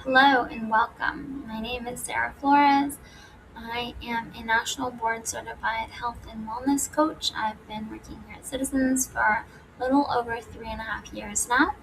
Hello and welcome. My name is Sarah Flores. I am a National Board Certified Health and Wellness Coach. I've been working here at Citizens for a little over 3.5 years now.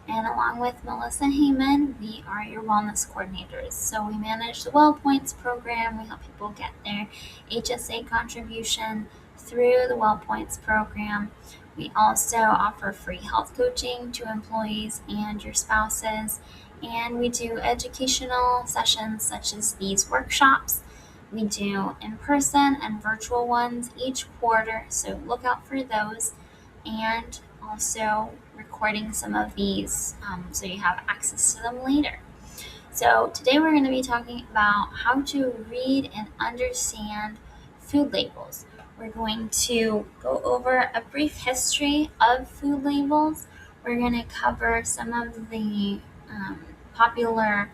And along with Melissa Heyman, we are your wellness coordinators. So we manage the Well Points program. We help people get their HSA contribution through the Well Points program. We also offer free health coaching to employees and your spouses. And we do educational sessions such as these workshops. We do in person and virtual ones each quarter, so look out for those. And also recording some of these so you have access to them later. So today we're going to be talking about how to read and understand food labels. We're going to go over a brief history of food labels. We're going to cover some of the popular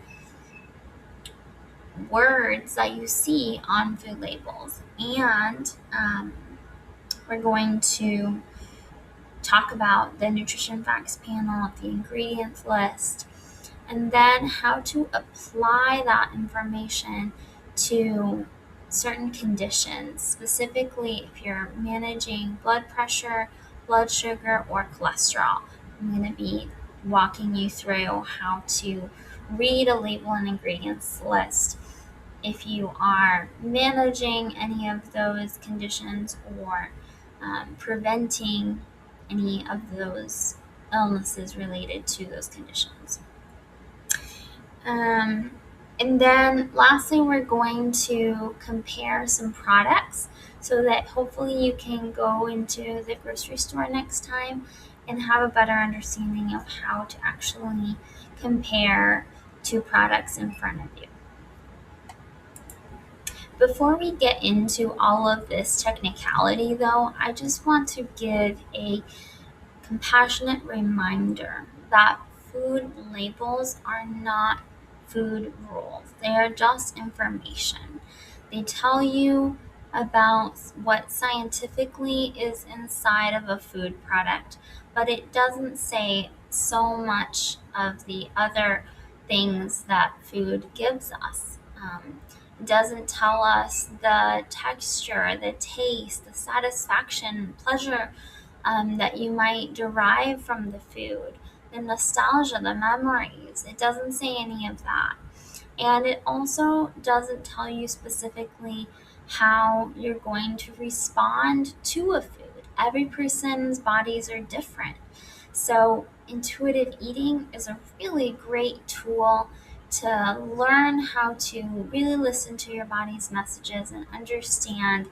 words that you see on food labels, and we're going to talk about the nutrition facts panel, the ingredients list, and then how to apply that information to certain conditions, specifically if you're managing blood pressure, blood sugar, or cholesterol. I'm going to be walking you through how to read a label and ingredients list if you are managing any of those conditions or preventing any of those illnesses related to those conditions. And then lastly, we're going to compare some products so that hopefully you can go into the grocery store next time and have a better understanding of how to actually compare two products in front of you. Before we get into all of this technicality, though, I just want to give a compassionate reminder that food labels are not food rules. They are just information. They tell you about what scientifically is inside of a food product, but it doesn't say so much of the other things that food gives us. It doesn't tell us the texture, the taste, the satisfaction, pleasure that you might derive from the food, the nostalgia, the memories. It doesn't say any of that. And it also doesn't tell you specifically how you're going to respond to a food. Every person's bodies are different. So, intuitive eating is a really great tool to learn how to really listen to your body's messages and understand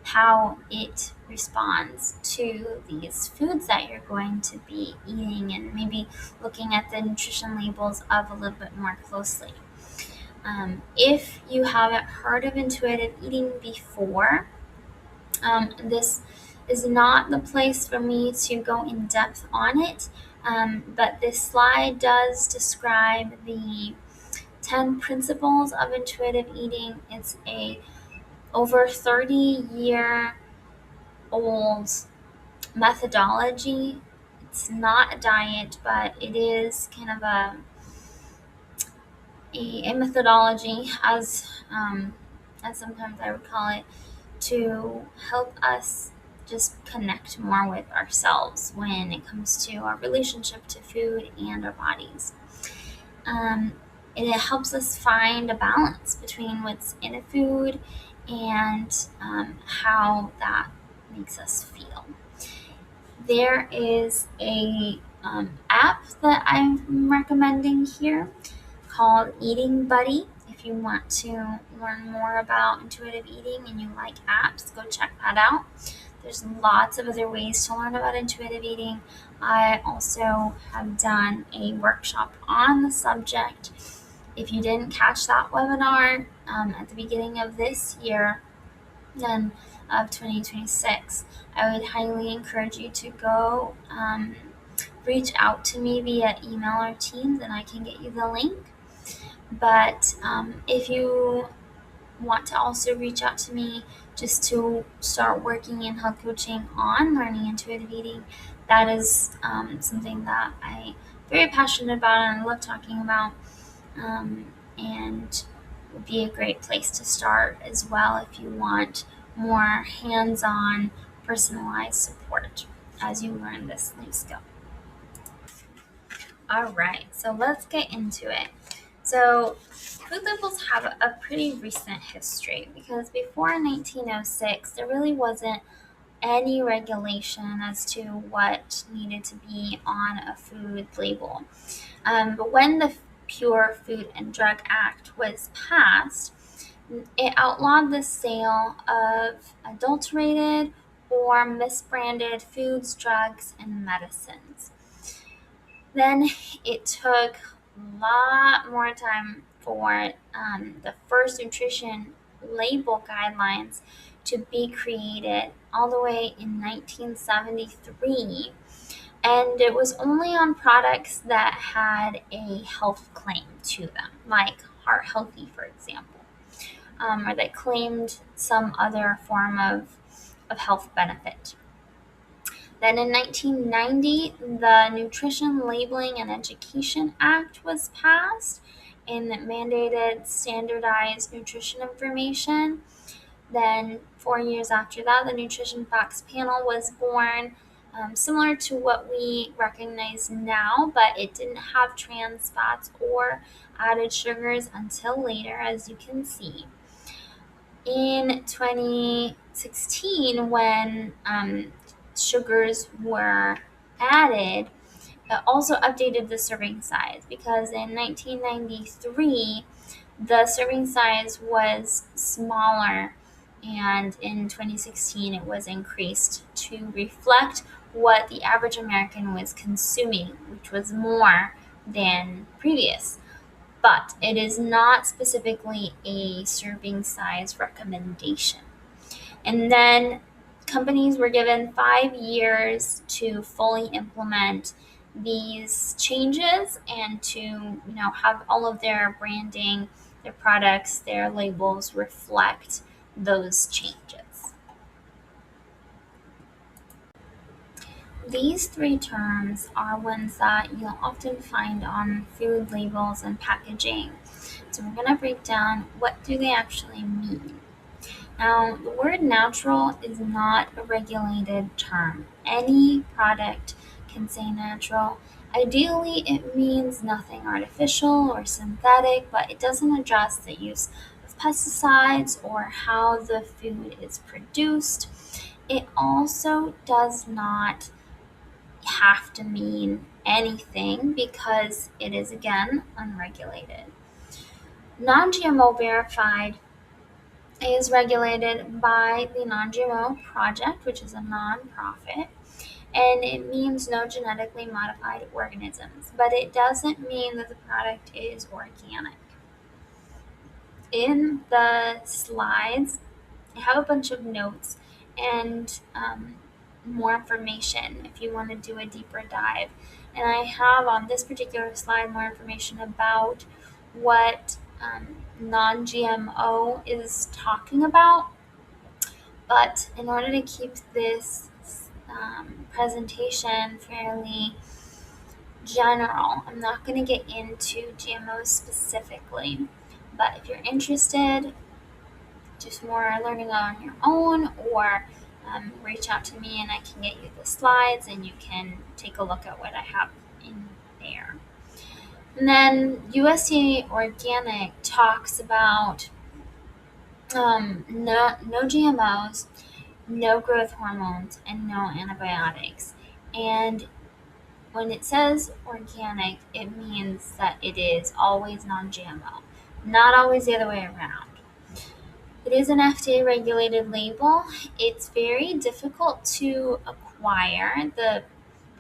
how it responds to these foods that you're going to be eating, and maybe looking at the nutrition labels of a little bit more closely. If you haven't heard of intuitive eating before, this is not the place for me to go in depth on it, but this slide does describe the 10 principles of intuitive eating. It's a over 30-year old methodology. It's not a diet, but it is kind of a methodology, as sometimes I would call it, to help us just connect more with ourselves when it comes to our relationship to food and our bodies. And it helps us find a balance between what's in a food and how that makes us feel. There is a app that I'm recommending here called Eating Buddy. If you want to learn more about intuitive eating and you like apps, go check that out. There's lots of other ways to learn about intuitive eating. I also have done a workshop on the subject. If you didn't catch that webinar at the beginning of this year, then of 2026, I would highly encourage you to go reach out to me via email or Teams, and I can get you the link. But if you want to also reach out to me just to start working in health coaching on learning intuitive eating, that is something that I'm very passionate about and I love talking about. and would be a great place to start as well if you want more hands on, personalized support as you learn this new skill. All right, so let's get into it. So, food labels have a pretty recent history because before 1906, there really wasn't any regulation as to what needed to be on a food label. But when the Pure Food and Drug Act was passed, it outlawed the sale of adulterated or misbranded foods, drugs, and medicines. Then it took a lot more time for the first nutrition label guidelines to be created, all the way in 1973. And it was only on products that had a health claim to them, like Heart Healthy, for example, or that claimed some other form of health benefit. Then in 1990, the Nutrition Labeling and Education Act was passed and it mandated standardized nutrition information. Then, 4 years after that, the Nutrition Facts Panel was born, similar to what we recognize now, but it didn't have trans fats or added sugars until later, as you can see. In 2016, when sugars were added, it also updated the serving size because in 1993 the serving size was smaller, and in 2016 it was increased to reflect what the average American was consuming, which was more than previous. But it is not specifically a serving size recommendation. And then companies were given 5 years to fully implement these changes and to have all of their branding, their products, their labels reflect those changes. These three terms are ones that you'll often find on food labels and packaging. So we're going to break down what do they actually mean. Now, the word natural is not a regulated term. Any product can say natural. Ideally, it means nothing artificial or synthetic, but it doesn't address the use of pesticides or how the food is produced. It also does not have to mean anything because it is, again, unregulated. Non GMO verified is regulated by the Non-GMO Project, which is a nonprofit, and it means no genetically modified organisms, but it doesn't mean that the product is organic. In the slides, I have a bunch of notes and more information if you want to do a deeper dive. And I have on this particular slide more information about what non GMO is talking about. But in order to keep this presentation fairly general, I'm not going to get into GMOs specifically. But if you're interested, just more learning on your own, or reach out to me and I can get you the slides and you can take a look at what I have in there. And then USDA Organic talks about no GMOs, no growth hormones, and no antibiotics. And when it says organic, it means that it is always non GMO, not always the other way around. It is an FDA regulated label. It's very difficult to acquire the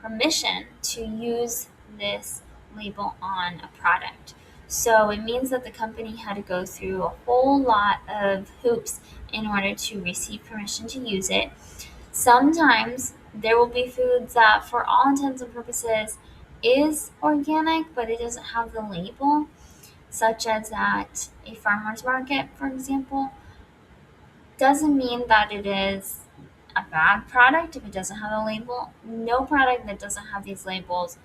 permission to use this label on a product. So it means that the company had to go through a whole lot of hoops in order to receive permission to use it. Sometimes there will be foods that, for all intents and purposes, is organic, but it doesn't have the label, such as at a farmer's market, for example. Doesn't mean that it is a bad product if it doesn't have a label. No product that doesn't have these labels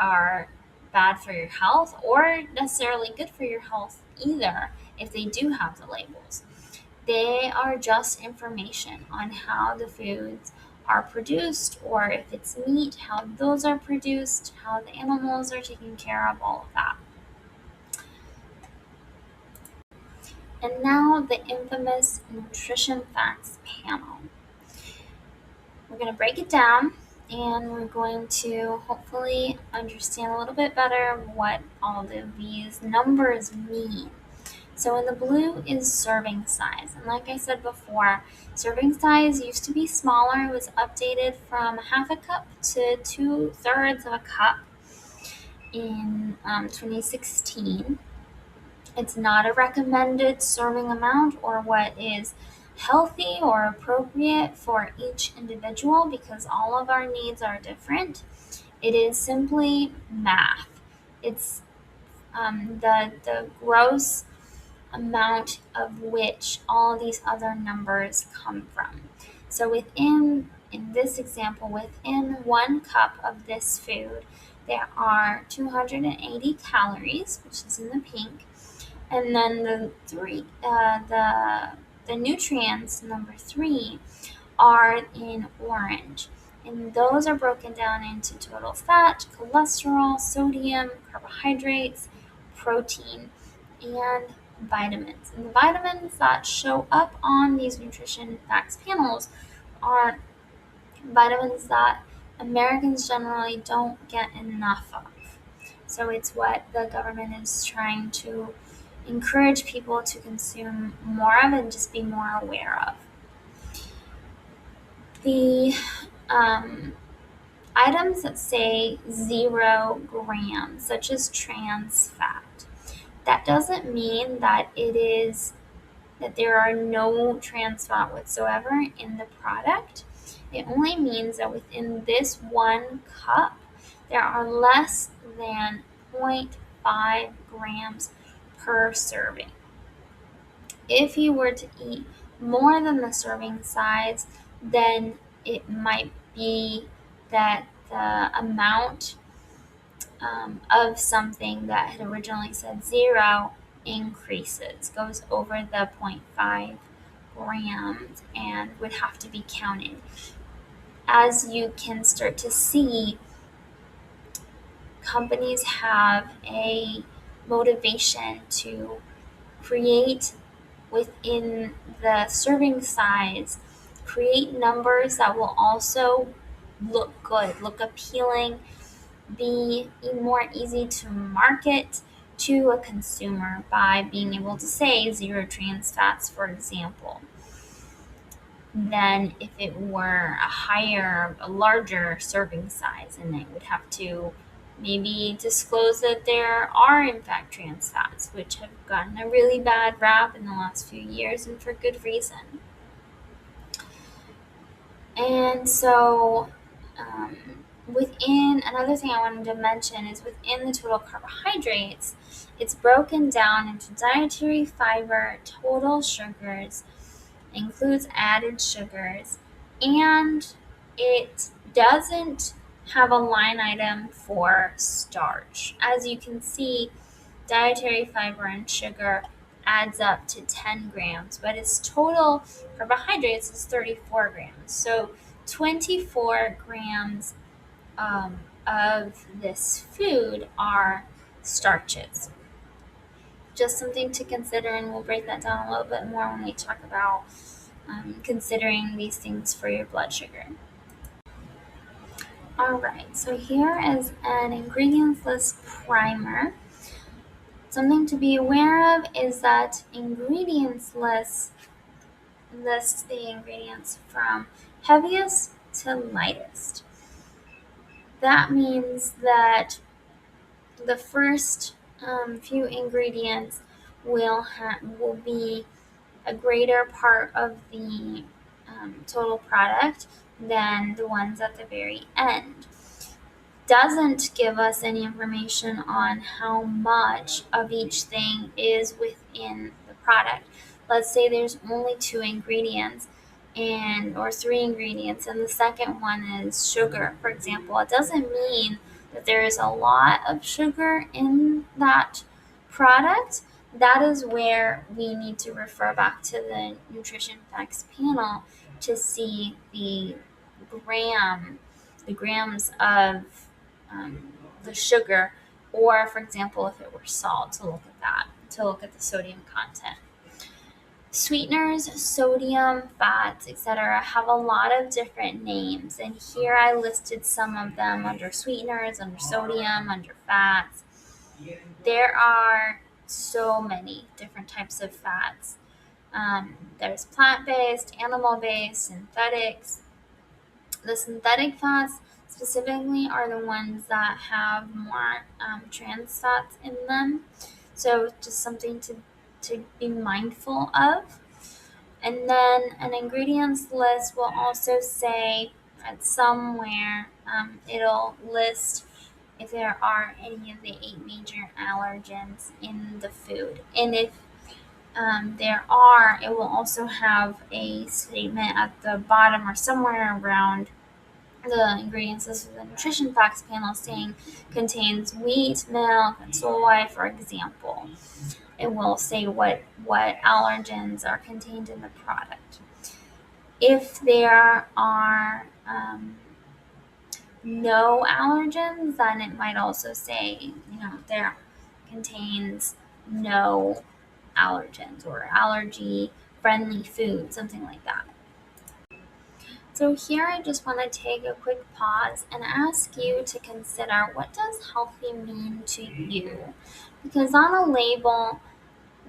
are bad for your health or necessarily good for your health either if they do have the labels. They are just information on how the foods are produced, or if it's meat, how those are produced, how the animals are taken care of, all of that. And now the infamous nutrition facts panel. We're going to break it down and we're going to hopefully understand a little bit better what all of these numbers mean. So in the blue is serving size. And like I said before, serving size used to be smaller. It was updated from half a cup to 2/3 of a cup in 2016. It's not a recommended serving amount or what is healthy or appropriate for each individual because all of our needs are different. It is simply math. It's the gross amount of which all these other numbers come from. So in this example, within 1 cup of this food, there are 280 calories, which is in the pink, and then the nutrients number 3 are in orange. And those are broken down into total fat, cholesterol, sodium, carbohydrates, protein, and vitamins. And the vitamins that show up on these nutrition facts panels are vitamins that Americans generally don't get enough of. So it's what the government is trying to encourage people to consume more of and just be more aware of. The items that say 0 grams, such as trans fat, that doesn't mean that there are no trans fat whatsoever in the product. It only means that within this 1 cup, there are less than 0.5 grams per serving. If you were to eat more than the serving size, then it might be that the amount of something that had originally said 0 increases, goes over the 0.5 grams, and would have to be counted. As you can start to see, companies have a motivation to create within the serving size, create numbers that will also look good, look appealing, be more easy to market to a consumer by being able to say 0 trans fats, for example, than if it were a larger serving size, and they would have to maybe disclose that there are in fact trans fats, which have gotten a really bad rap in the last few years, and for good reason. And so within, another thing I wanted to mention is within the total carbohydrates, it's broken down into dietary fiber, total sugars, includes added sugars, and it doesn't have a line item for starch. As you can see, dietary fiber and sugar adds up to 10 grams, but its total carbohydrates is 34 grams. So 24 grams of this food are starches. Just something to consider, and we'll break that down a little bit more when we talk about considering these things for your blood sugar. Alright, so here is an ingredients list primer. Something to be aware of is that ingredients lists the ingredients from heaviest to lightest. That means that the first few ingredients will be a greater part of the total product than the ones at the very end. Doesn't give us any information on how much of each thing is within the product. Let's say there's only 2 ingredients or 3 ingredients, and the second one is sugar, for example. It doesn't mean if there is a lot of sugar in that product, that is where we need to refer back to the nutrition facts panel to see gram, the grams of the sugar, or for example, if it were salt, to look at that, to look at the sodium content. Sweeteners, sodium, fats, etc., have a lot of different names, and here I listed some of them under sweeteners, under sodium, under fats. There are so many different types of fats. There's plant-based, animal-based, synthetics. The synthetic fats specifically are the ones that have more trans fats in them. So just something to be mindful of. And then an ingredients list will also say that somewhere it'll list if there are any of the 8 major allergens in the food. And if there are, it will also have a statement at the bottom or somewhere around the ingredients list of the nutrition facts panel saying contains wheat, milk, and soy, for example. It will say what allergens are contained in the product. If there are no allergens, then it might also say, there contains no allergens or allergy friendly food, something like that. So here I just want to take a quick pause and ask you to consider, what does healthy mean to you? Because on a label,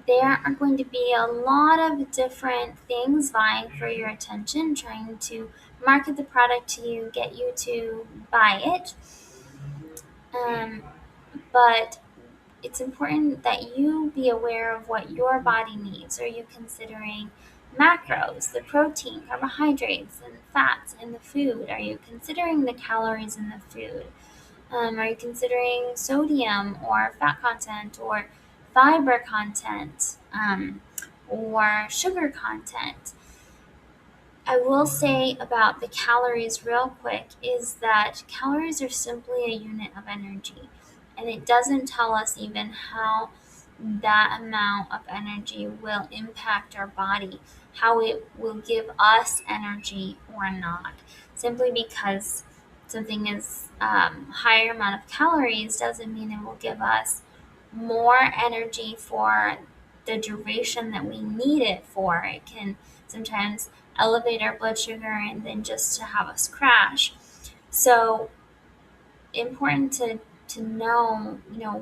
there are going to be a lot of different things vying for your attention, trying to market the product to you, get you to buy it. But it's important that you be aware of what your body needs. Are you considering macros, the protein, carbohydrates, and fats in the food? Are you considering the calories in the food? Are you considering sodium or fat content or fiber content or sugar content? I will say about the calories real quick is that calories are simply a unit of energy, and it doesn't tell us even how that amount of energy will impact our body, how it will give us energy or not. Simply because something is higher amount of calories doesn't mean it will give us more energy for the duration that we need it for. It can sometimes elevate our blood sugar and then just to have us crash. So important to know,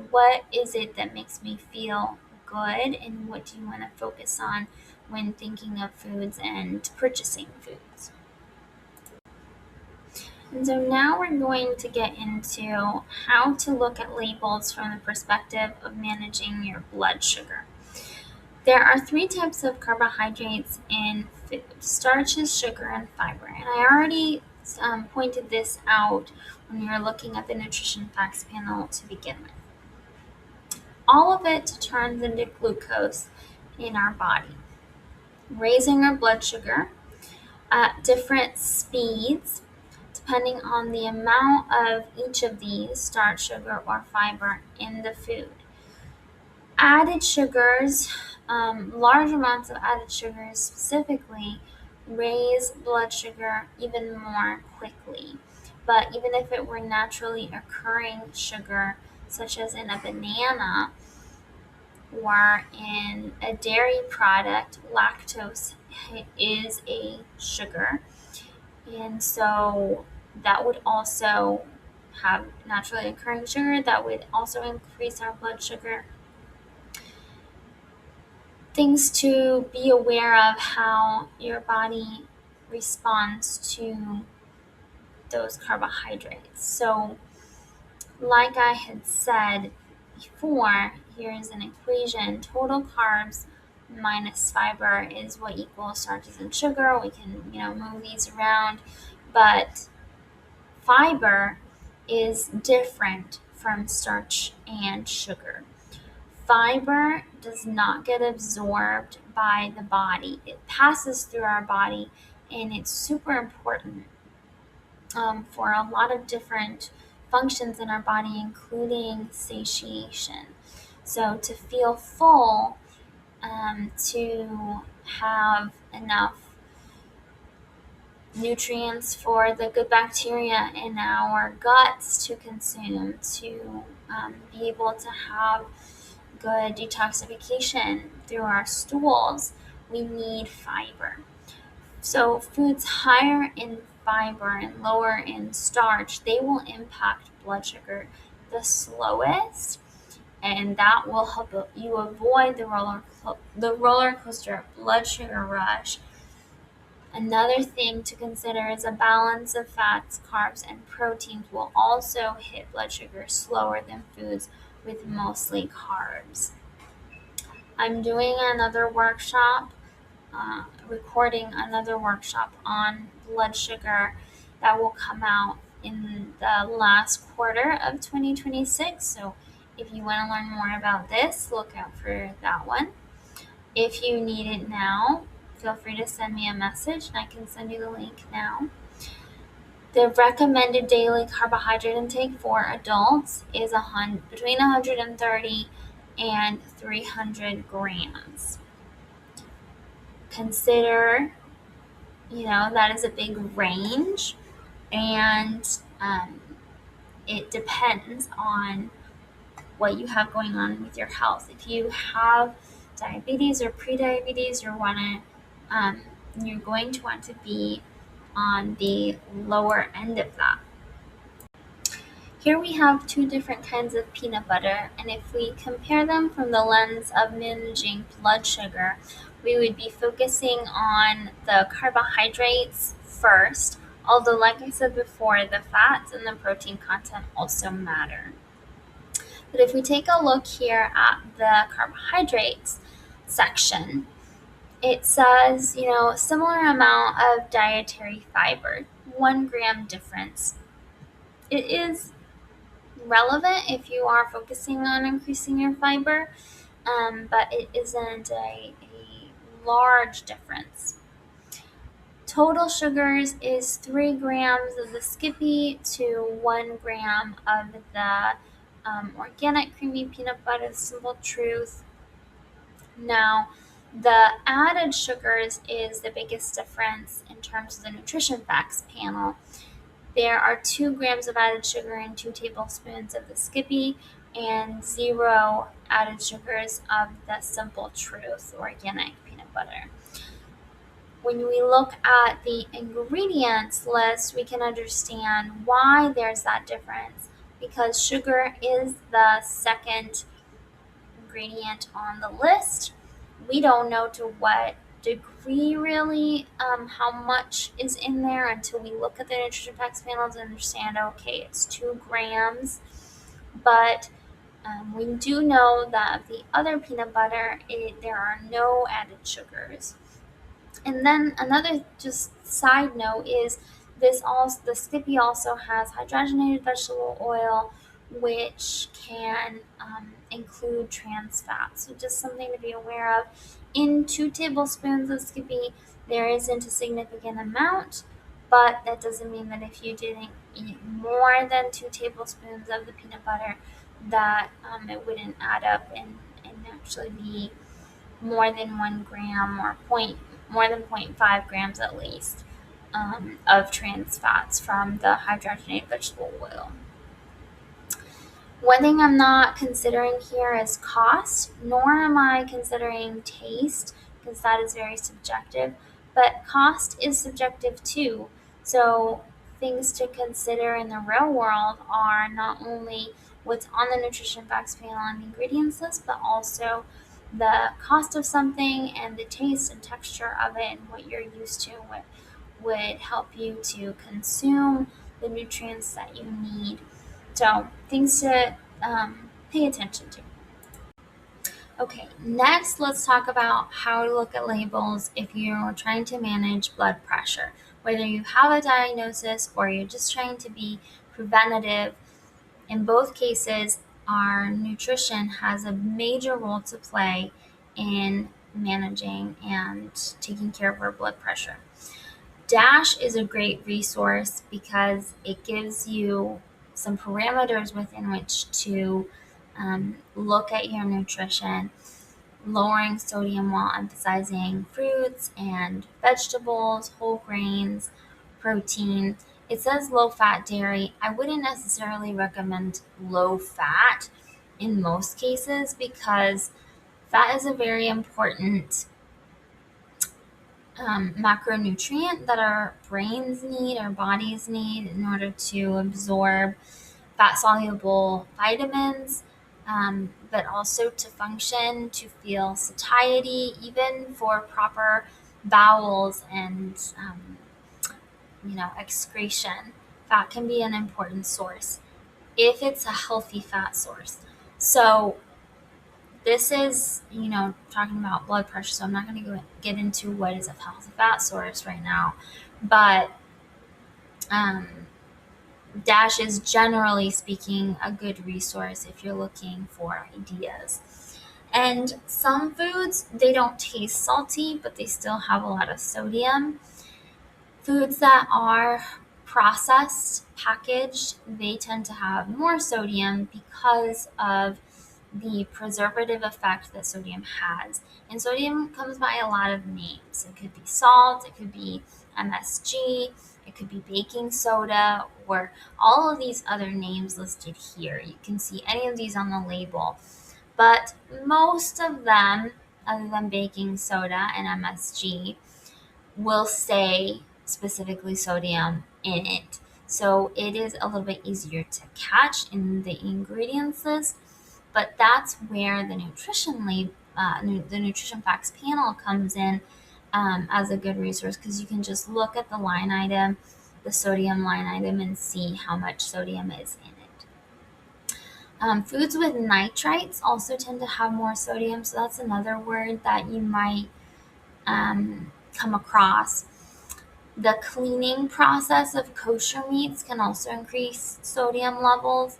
what is it that makes me feel good, and what do you want to focus on when thinking of foods and purchasing foods. And so now we're going to get into how to look at labels from the perspective of managing your blood sugar. There are 3 types of carbohydrates in food: starches, sugar, and fiber. And I already pointed this out when we were looking at the nutrition facts panel to begin with. All of it turns into glucose in our body, raising our blood sugar at different speeds depending on the amount of each of these, starch, sugar, or fiber, in the food. Added sugars, large amounts of added sugars specifically, raise blood sugar even more quickly. But even if it were naturally occurring sugar, such as in a banana or in a dairy product, lactose is a sugar. And so that would also have naturally occurring sugar that would also increase our blood sugar. Things to be aware of: how your body responds to those carbohydrates. So, like I had said before, here's an equation: total carbs minus fiber is what equals starches and sugar. We can, move these around, but fiber is different from starch and sugar. Fiber does not get absorbed by the body. It passes through our body, and it's super important for a lot of different functions in our body, including satiation. So to feel full, to have enough nutrients for the good bacteria in our guts to consume, to be able to have good detoxification through our stools, we need fiber. So foods higher in fiber and lower in starch, they will impact blood sugar the slowest, and that will help you avoid the roller coaster blood sugar rush. Another thing to consider is a balance of fats, carbs, and proteins will also hit blood sugar slower than foods with mostly carbs. I'm doing another workshop, recording another workshop on blood sugar that will come out in the last quarter of 2026. So if you want to learn more about this, look out for that one. If you need it now, feel free to send me a message and I can send you the link now. The recommended daily carbohydrate intake for adults is between 130 and 300 grams. Consider, that is a big range, and it depends on what you have going on with your health. If you have diabetes or prediabetes, you're going to want to be on the lower end of that. Here we have two different kinds of peanut butter, and if we compare them from the lens of managing blood sugar, we would be focusing on the carbohydrates first, although like I said before, the fats and the protein content also matter. But if we take a look here at the carbohydrates section, it says, similar amount of dietary fiber, 1 gram difference. It is relevant if you are focusing on increasing your fiber, but it isn't a large difference. Total sugars is 3 grams of the Skippy to 1 gram of the organic creamy peanut butter, Simple Truth. Now, the added sugars is the biggest difference in terms of the nutrition facts panel. There are 2 grams of added sugar in 2 tablespoons of the Skippy and 0 added sugars of the Simple Truth organic peanut butter. When we look at the ingredients list, we can understand why there's that difference, because sugar is the second ingredient on the list. We don't know to what degree really how much is in there until we look at the nutrition facts panel to understand, okay, it's 2 grams, but we do know that the other peanut butter, there are no added sugars. And then another just side note is the Skippy also has hydrogenated vegetable oil, which can include trans fats. So just something to be aware of. In 2 tablespoons of Skippy, there isn't a significant amount, but that doesn't mean that if you didn't eat more than 2 tablespoons of the peanut butter, that it wouldn't add up and actually be more than 1 gram or more than 0.5 grams at least of trans fats from the hydrogenated vegetable oil. One thing I'm not considering here is cost, nor am I considering taste, because that is very subjective, but cost is subjective too. So things to consider in the real world are not only what's on the nutrition facts panel and the ingredients list, but also the cost of something and the taste and texture of it and what you're used to, what would help you to consume the nutrients that you need. So things to pay attention to. Okay, next let's talk about how to look at labels if you're trying to manage blood pressure. Whether you have a diagnosis or you're just trying to be preventative, in both cases, our nutrition has a major role to play in managing and taking care of our blood pressure. DASH is a great resource because it gives you some parameters within which to look at your nutrition, lowering sodium while emphasizing fruits and vegetables, whole grains, protein. It says low fat dairy. I wouldn't necessarily recommend low fat in most cases because fat is a very important macronutrient that our brains need, our bodies need in order to absorb fat soluble vitamins, but also to function, to feel satiety, even for proper bowels and excretion. Fat can be an important source if it's a healthy fat source. So this is, talking about blood pressure. So I'm not going to get into what is a healthy fat source right now, but um, Dash is generally speaking a good resource if you're looking for ideas. And some foods, they don't taste salty, but they still have a lot of sodium. Foods that are processed, packaged, they tend to have more sodium because of the preservative effect that sodium has. And sodium comes by a lot of names. It could be salt, it could be MSG, it could be baking soda, or all of these other names listed here. You can see any of these on the label. But most of them, other than baking soda and MSG, will say specifically sodium in it. So it is a little bit easier to catch in the ingredients list, but that's where the the nutrition facts panel comes in as a good resource because you can just look at the line item, the sodium line item, and see how much sodium is in it. Foods with nitrites also tend to have more sodium, so that's another word that you might come across. The cleaning process of kosher meats can also increase sodium levels.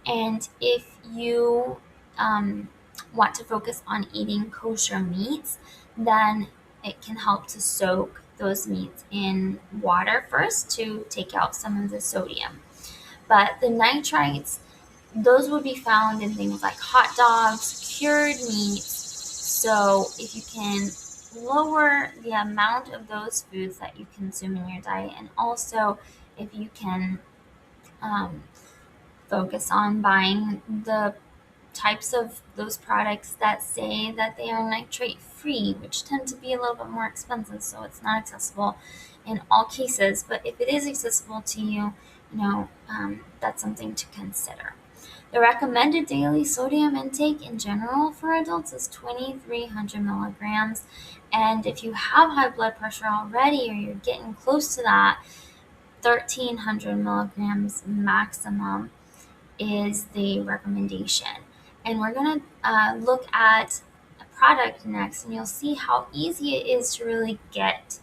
And if you want to focus on eating kosher meats, then it can help to soak those meats in water first to take out some of the sodium. But the nitrites, those would be found in things like hot dogs, cured meats. So if you can lower the amount of those foods that you consume in your diet, and also if you can focus on buying the types of those products that say that they are nitrate free, which tend to be a little bit more expensive, so it's not accessible in all cases. But if it is accessible to you, that's something to consider. The recommended daily sodium intake in general for adults is 2,300 milligrams. And if you have high blood pressure already or you're getting close to that, 1,300 milligrams maximum is the recommendation. And we're going to look at a product next, and you'll see how easy it is to really get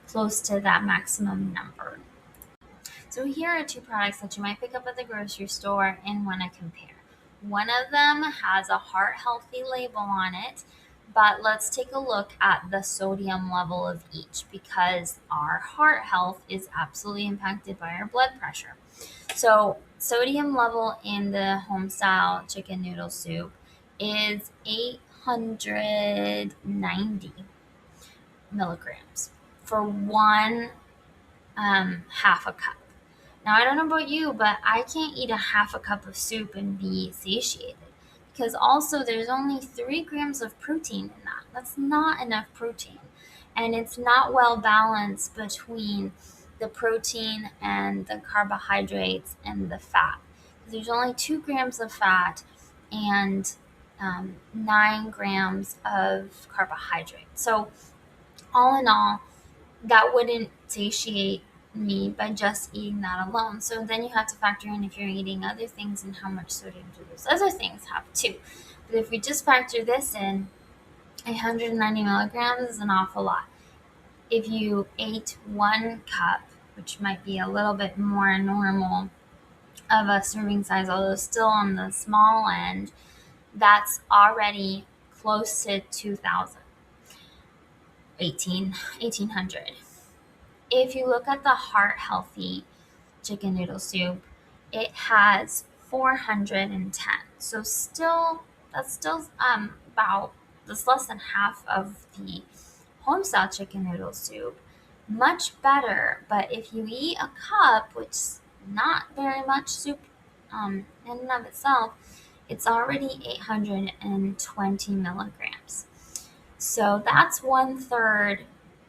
close to that maximum number. So here are two products that you might pick up at the grocery store and want to compare. One of them has a heart healthy label on it, but let's take a look at the sodium level of each because our heart health is absolutely impacted by our blood pressure. So sodium level in the home-style chicken noodle soup is 890 milligrams for one half a cup. Now, I don't know about you, but I can't eat a half a cup of soup and be satiated because also there's only 3 grams of protein in that. That's not enough protein. And it's not well balanced between the protein and the carbohydrates and the fat. There's only 2 grams of fat and 9 grams of carbohydrate. So, all in all, that wouldn't satiate me by just eating that alone. So then you have to factor in if you're eating other things and how much sodium do those other things have too. But if we just factor this in, 190 milligrams is an awful lot. If you ate 1 cup, which might be a little bit more normal of a serving size, although still on the small end, that's already close to 2,000, 1,800. If you look at the heart healthy chicken noodle soup, it has 410. So still, that's still about, that's less than half of the homestyle chicken noodle soup. Much better, but if you eat a cup, which is not very much soup in and of itself, it's already 820 milligrams. So that's one third,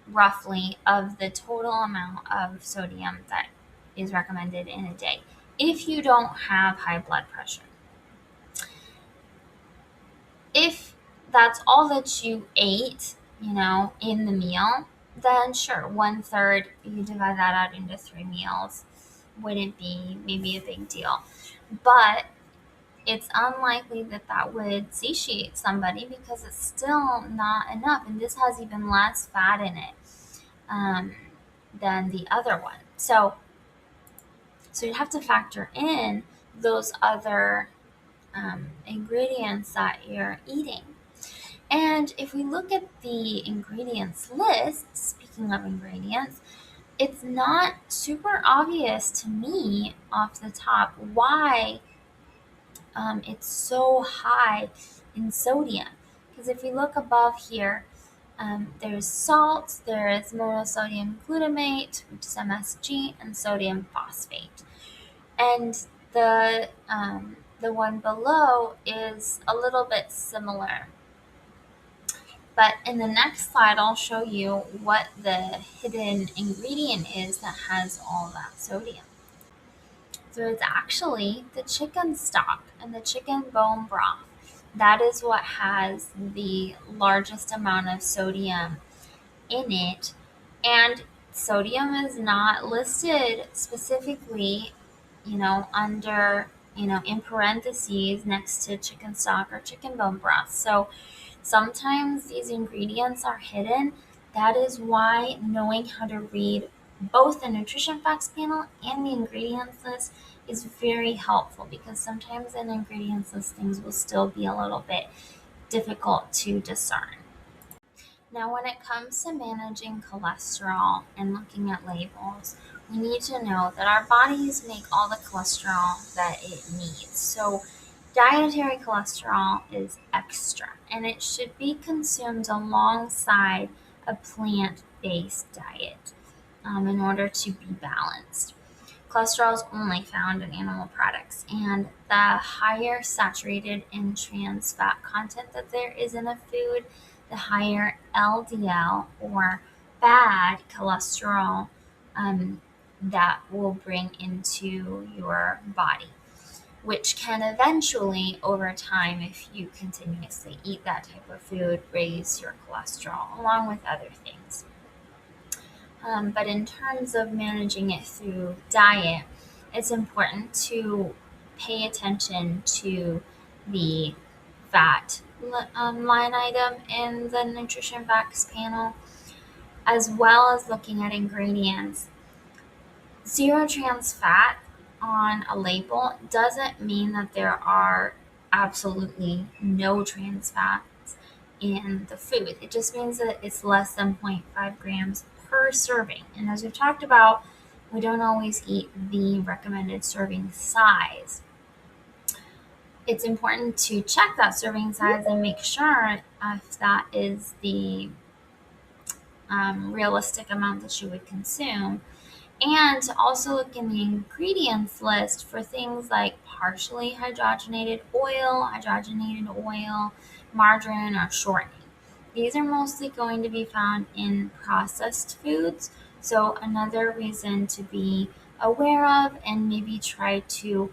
roughly, of the total amount of sodium that is recommended in a day if you don't have high blood pressure. If that's all that you ate, in the meal, then sure, one third, you divide that out into 3 meals, wouldn't be maybe a big deal. But it's unlikely that that would satiate somebody because it's still not enough. And this has even less fat in it um, than the other one. So you have to factor in those other ingredients that you're eating. And if we look at the ingredients list, speaking of ingredients, it's not super obvious to me off the top why it's so high in sodium. Because if we look above here, there's salt, there's monosodium glutamate, which is MSG, and sodium phosphate. And the one below is a little bit similar. But in the next slide, I'll show you what the hidden ingredient is that has all that sodium. So it's actually the chicken stock and the chicken bone broth. That is what has the largest amount of sodium in it. And sodium is not listed specifically, under, in parentheses next to chicken stock or chicken bone broth. So sometimes these ingredients are hidden. That is why knowing how to read both the nutrition facts panel and the ingredients list is very helpful, because sometimes in the ingredients list things will still be a little bit difficult to discern. Now, when it comes to managing cholesterol and looking at labels, we need to know that our bodies make all the cholesterol that it needs. So, dietary cholesterol is extra, and it should be consumed alongside a plant based diet in order to be balanced. Cholesterol is only found in animal products, and the higher saturated and trans fat content that there is in a food, the higher LDL or bad cholesterol that will bring into your body, which can eventually, over time, if you continuously eat that type of food, raise your cholesterol along with other things. But in terms of managing it through diet, it's important to pay attention to the fat line item in the nutrition facts panel, as well as looking at ingredients. Zero trans fat on a label doesn't mean that there are absolutely no trans fats in the food. It just means that it's less than 0.5 grams per serving. And as we've talked about, we don't always eat the recommended serving size. It's important to check that serving size and make sure if that is the realistic amount that you would consume. And to also look in the ingredients list for things like partially hydrogenated oil, margarine, or shortening. These are mostly going to be found in processed foods. So another reason to be aware of and maybe try to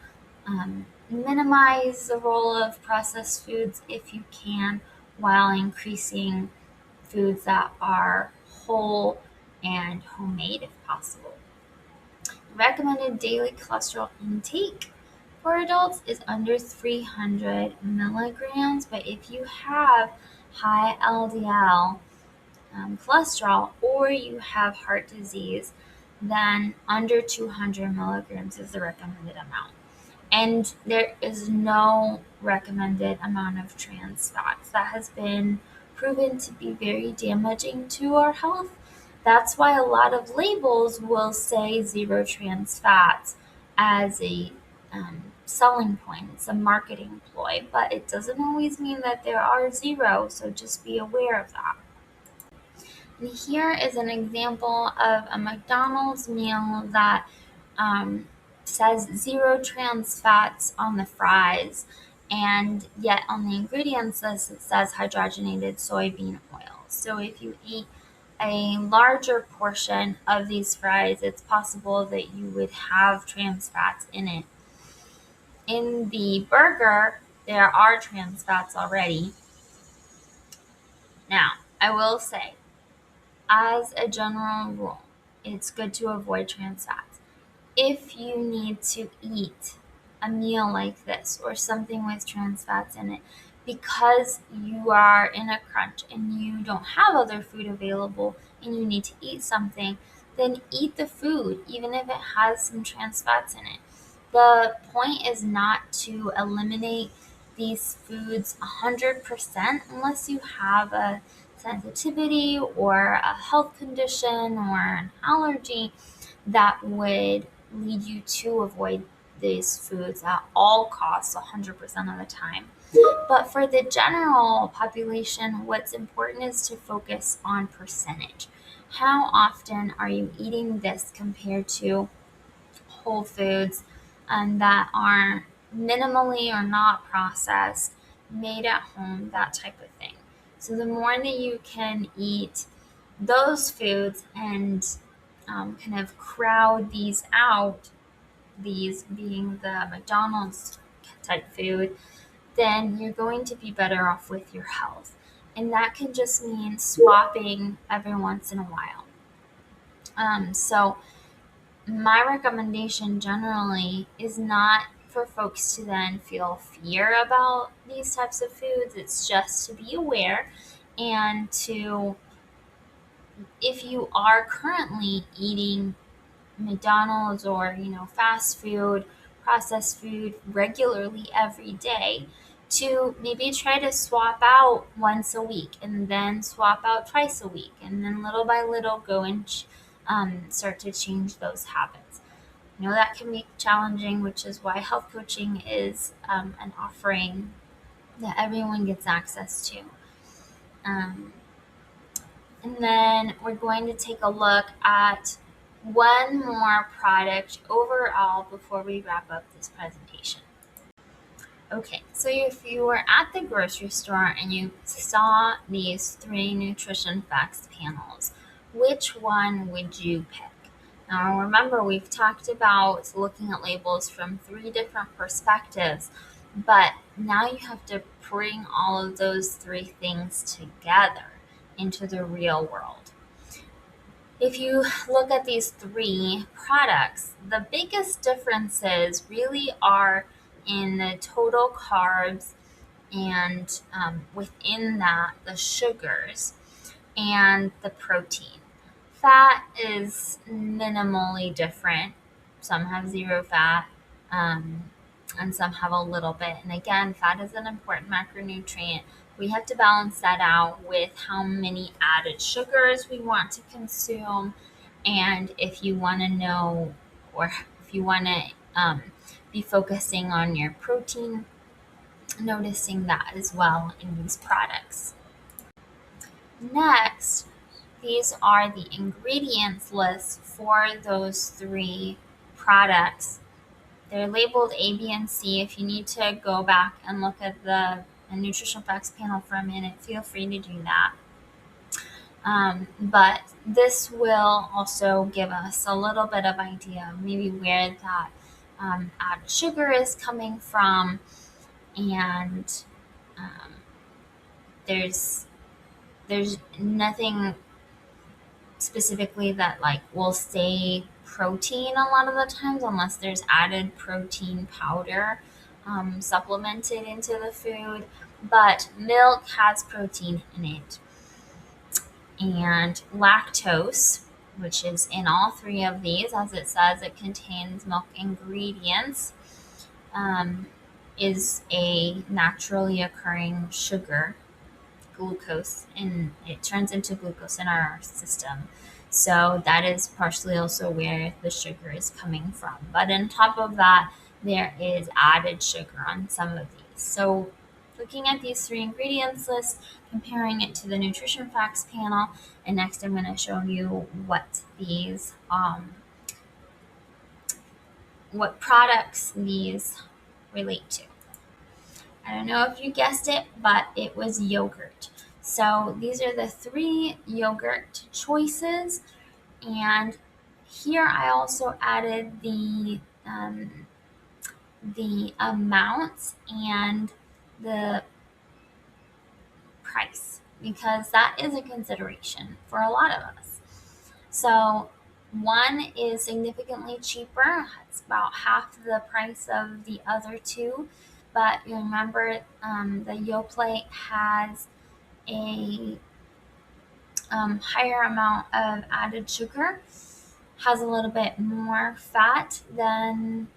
minimize the role of processed foods if you can, while increasing foods that are whole and homemade if possible. Recommended daily cholesterol intake for adults is under 300 milligrams, but if you have high LDL cholesterol or you have heart disease, then under 200 milligrams is the recommended amount. And there is no recommended amount of trans fats. That has been proven to be very damaging to our health. That's why a lot of labels will say zero trans fats as a selling point. It's a marketing ploy, but it doesn't always mean that there are zero, so just be aware of that. And here is an example of a McDonald's meal that um, says zero trans fats on the fries, and yet on the ingredients list it says hydrogenated soybean oil. So if you eat a larger portion of these fries, it's possible that you would have trans fats in it. In the burger, there are trans fats already. Now, I will say, as a general rule, it's good to avoid trans fats. If you need to eat a meal like this or something with trans fats in it because you are in a crunch and you don't have other food available and you need to eat something, then eat the food, even if it has some trans fats in it. The point is not to eliminate these foods 100% unless you have a sensitivity or a health condition or an allergy that would lead you to avoid these foods at all costs 100% of the time. But for the general population, what's important is to focus on percentage. How often are you eating this compared to whole foods that are minimally or not processed, made at home, that type of thing? So the more that you can eat those foods and kind of crowd these out, these being the McDonald's type food, then you're going to be better off with your health. And that can just mean swapping every once in a while. So my recommendation generally is not for folks to then feel fear about these types of foods. It's just to be aware and to, if you are currently eating McDonald's or, fast food, processed food regularly every day, to maybe try to swap out once a week and then swap out twice a week and then little by little go and start to change those habits. I know that can be challenging, which is why health coaching is an offering that everyone gets access to. And then we're going to take a look at one more product overall before we wrap up this presentation. Okay, so if you were at the grocery store and you saw these 3 nutrition facts panels, which one would you pick? Now remember, we've talked about looking at labels from 3 different perspectives, but now you have to bring all of those 3 things together into the real world. If you look at these 3 products, the biggest differences really are in the total carbs and within that, the sugars and the protein. Fat is minimally different. Some have 0 fat, and some have a little bit. And again, fat is an important macronutrient. We have to balance that out with how many added sugars we want to consume. And if you want to know, or if you want to be focusing on your protein, noticing that as well in these products. Next, these are the ingredients list for those 3 products. They're labeled A, B, and C. If you need to go back and look at the nutrition facts panel for a minute, feel free to do that. But this will also give us a little bit of idea of maybe where that added sugar is coming from, and there's nothing specifically that will say protein a lot of the times unless there's added protein powder supplemented into the food, but milk has protein in it. And lactose, which is in all 3 of these, as it says, it contains milk ingredients, is a naturally occurring sugar, glucose, and it turns into glucose in our system. So that is partially also where the sugar is coming from. But on top of that, there is added sugar on some of these. So looking at these three ingredients list, comparing it to the nutrition facts panel, and next I'm going to show you what products these relate to. I don't know if you guessed it, but it was yogurt. So these are the three yogurt choices, and here I also added the amounts and the price because that is a consideration for a lot of us. So one is significantly cheaper. It's about half the price of the other two. But you remember the Yoplait has a higher amount of added sugar, has a little bit more fat than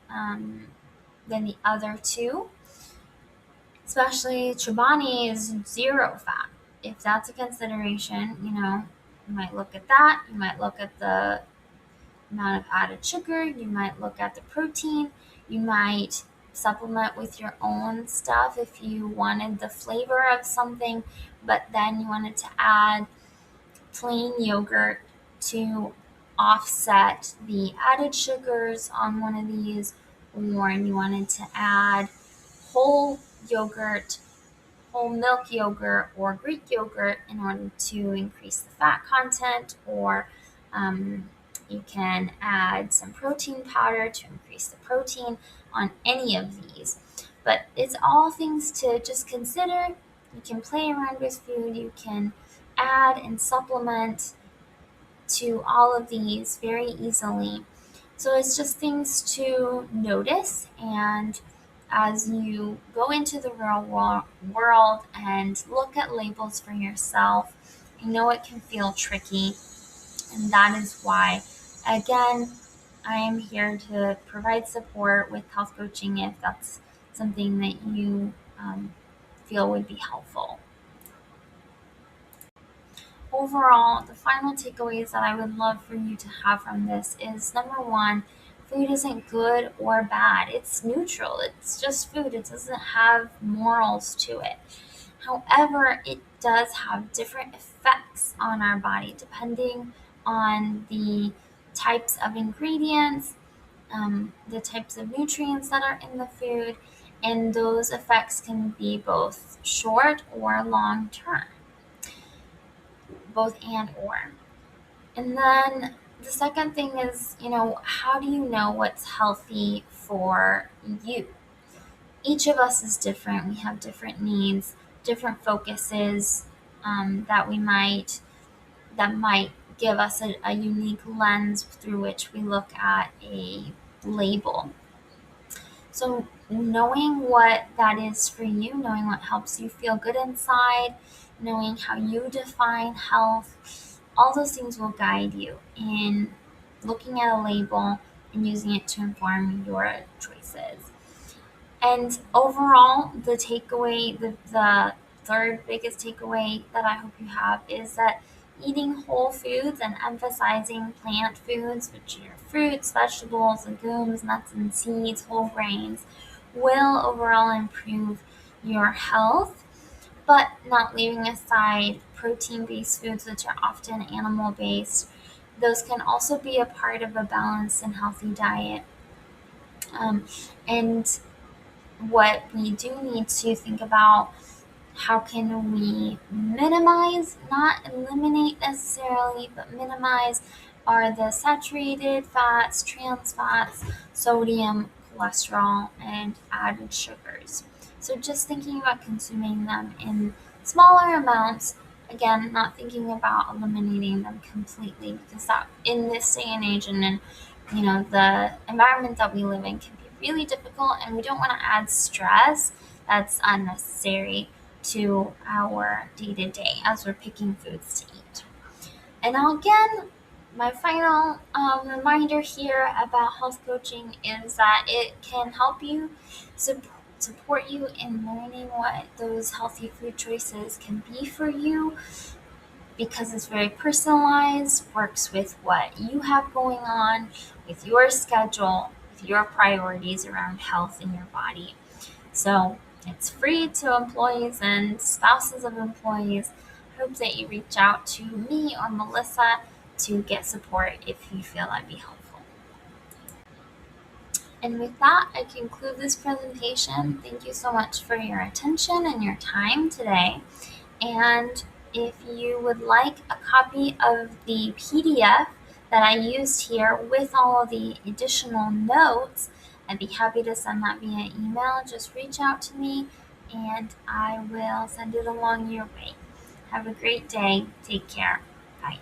the other two. Especially Chobani is zero fat. If that's a consideration, you might look at that. You might look at the amount of added sugar. You might look at the protein. You might supplement with your own stuff if you wanted the flavor of something, but then you wanted to add plain yogurt to offset the added sugars on one of these, or you wanted to add whole yogurt, whole milk yogurt, or Greek yogurt in order to increase the fat content, or you can add some protein powder to increase the protein on any of these. But it's all things to just consider. You can play around with food, you can add and supplement to all of these very easily. So it's just things to notice, and as you go into the real world and look at labels for yourself, I know it can feel tricky, and that is why, again, I am here to provide support with health coaching if that's something that you feel would be helpful. Overall, the final takeaways that I would love for you to have from this is number one, food isn't good or bad. It's neutral. It's just food. It doesn't have morals to it. However, it does have different effects on our body depending on the types of ingredients, the types of nutrients that are in the food, and those effects can be both short or long term, both and or. And then the second thing is, how do you know what's healthy for you? Each of us is different. We have different needs, different focuses that might give us a unique lens through which we look at a label. So knowing what that is for you, knowing what helps you feel good inside, knowing how you define health, all those things will guide you in looking at a label and using it to inform your choices. And overall, the takeaway, the third biggest takeaway that I hope you have is that eating whole foods and emphasizing plant foods, which are fruits, vegetables, legumes, nuts and seeds, whole grains, will overall improve your health, but not leaving aside protein-based foods, which are often animal-based. Those can also be a part of a balanced and healthy diet. And what we do need to think about, how can we minimize, not eliminate necessarily, but minimize, are the saturated fats, trans fats, sodium, cholesterol, and added sugars. So just thinking about consuming them in smaller amounts, again, not thinking about eliminating them completely, because that in this day and age and in the environment that we live in can be really difficult, and we don't want to add stress that's unnecessary to our day-to-day as we're picking foods to eat. And again, my final reminder here about health coaching is that it can help you support you in learning what those healthy food choices can be for you, because it's very personalized, works with what you have going on, with your schedule, with your priorities around health in your body. So it's free to employees and spouses of employees. I hope that you reach out to me or Melissa to get support if you feel that'd be helpful. And with that, I conclude this presentation. Thank you so much for your attention and your time today. And if you would like a copy of the PDF that I used here with all of the additional notes, I'd be happy to send that via email. Just reach out to me and I will send it along your way. Have a great day. Take care. Bye.